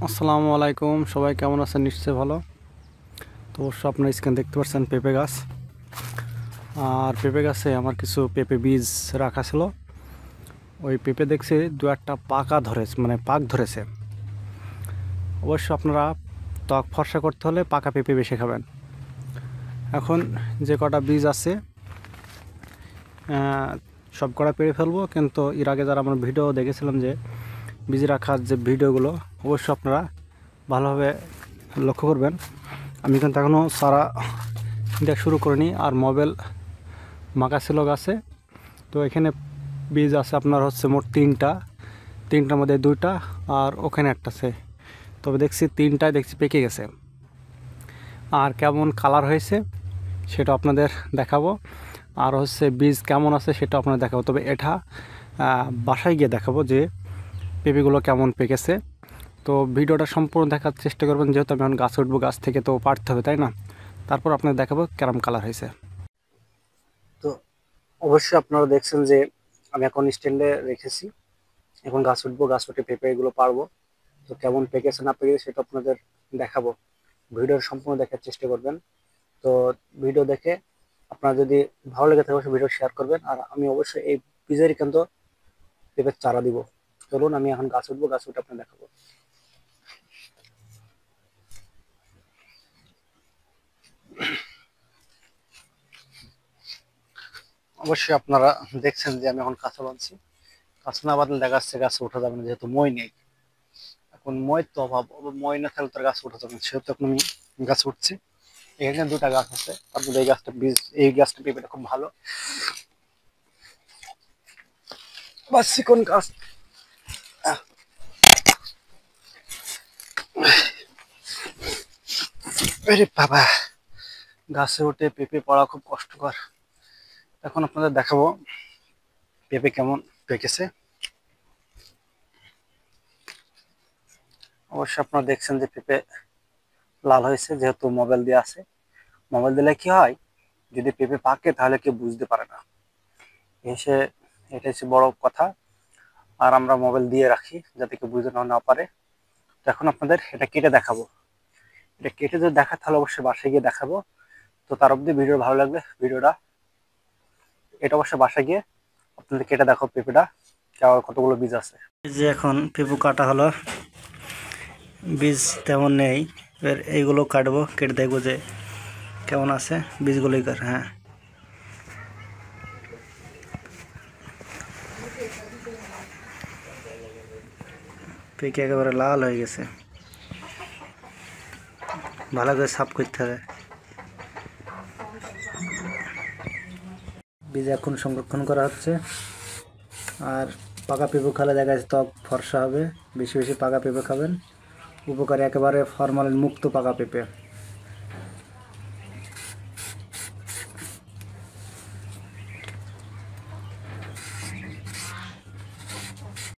আসসালামু আলাইকুম, সবাই কেমন আছেন? নিশ্চয়ই ভালো। তো অবশ্য আপনার স্ক্রিন দেখতে পাচ্ছেন পেঁপে গাছ। আর পেঁপে গাছে আমার কিছু পেঁপে বীজ রাখা ছিল। ওই পেঁপে দেখছি দু একটা পাকা ধরেছে, মানে পাক ধরেছে। অবশ্য আপনারা ত্বক ফর্সা করতে হলে পাকা পেঁপে বেশি খাবেন। এখন যে কটা বীজ আছে সব কটা পেরে ফেলবো, কিন্তু এর আগে যারা আমার ভিডিও দেখেছিলাম যে বীজ রাখার যে ভিডিওগুলো, অবশ্য আপনারা ভালোভাবে লক্ষ্য করবেন। আমি কিন্তু এখনও সারা দেওয়া শুরু করিনি। আর মোবাইল মাকা ছিল গাছে। তো এখানে বীজ আছে আপনার হচ্ছে মোট তিনটার মধ্যে দুইটা আর ওখানে একটা আছে। তবে দেখছি তিনটায় দেখছি পেকে গেছে। আর কেমন কালার হয়েছে সেটা আপনাদের দেখাবো। আর হচ্ছে বীজ কেমন আছে সেটা আপনাদের দেখাবো। তবে এটা বাসায় গিয়ে দেখাবো যে পেঁপেগুলো কেমন পেকেছে। তো ভিডিওটা সম্পূর্ণ দেখার চেষ্টা করবেন, যেহেতু আমি এখন গাছ উঠবো, গাছ থেকে তো পারতে হবে, তাই না? তারপর আপনাদের দেখাবো কেমন কালার হয়েছে। তো অবশ্যই আপনারা দেখছেন যে আমি এখন স্ট্যান্ডে রেখেছি। এখন গাছ উঠবো, গাছ উঠে পেঁপে এগুলো পারবো। তো কেমন পেকেছে না পেকেছে সেটা আপনাদের দেখাবো। ভিডিওর সম্পূর্ণ দেখার চেষ্টা করবেন। তো ভিডিও দেখে আপনারা যদি ভালো লেগে থাকে অবশ্যই ভিডিও শেয়ার করবেন। আর আমি অবশ্যই এই বীজেরই কিন্তু পেঁপের চারা দিব। চলুন আমি এখন গাছ উঠবো, গাছ উঠে আপনার দেখাবো। অবশ্যই আপনারা দেখছেন যে আমি এখন কাঁচা বাঁধছি। কাঁচা না বাঁধলে দেখা যাচ্ছে গাছে ওঠা যাবে না, যেহেতু মই নেই। এখন মই তো অভাব, মই না থাকলে তার গাছ ওঠা যাবে না, সেহেতু এখন আমি গাছ উঠছি। এখানে দুটা গাছ আছে, তারপরে এই গাছটা বীজ, এই গাছটা পেঁপেটা খুব ভালো বা চিকন গাছ। আরে বাবা, গাছে উঠে পেঁপে পড়া খুব কষ্টকর। এখন আপনাদের দেখাবো পেঁপে কেমন পেকেছে। অবশ্যই আপনারা দেখছেন যে পেঁপে লাল হয়েছে, যেহেতু মোবাইল দিয়ে আছে। মোবাইল দিলে কি হয়, যদি পেঁপে পাকে তাহলে কেউ বুঝতে পারে না। এসে এটা হচ্ছে বড় কথা। আর আমরা মোবাইল দিয়ে রাখি যাতে কেউ বুঝতে না পারে। তো এখন আপনাদের এটা কেটে দেখাবো। এটা কেটে যদি দেখা তাহলে অবশ্যই বাসায় গিয়ে দেখাবো। তো তার অবধি ভিডিও ভালো লাগবে ভিডিওটা, এটা অবশ্যই বাসায় গিয়ে আপনাদের কেটে দেখো পেঁপেটা কতগুলো বীজ আছে। এই যে এখন পেঁপে কাটা হলো, বীজ তেমন নেই। এবার এইগুলো কাটবো, কেটে দেখবো যে কেমন আছে বীজগুলোই কাট। হ্যাঁ, পেকে একেবারে লাল হয়ে গেছে, ভালো করে সাফ করতে হবে। বীজ এখন সংরক্ষণ করা হচ্ছে। আর পাকা পেঁপে খেলে দেখা যাচ্ছে ত্বক ফর্সা হবে। বেশি বেশি পাকা পেঁপে খাবেন, উপকারী, একেবারে ফরমালিন মুক্ত পাকা পেঁপে।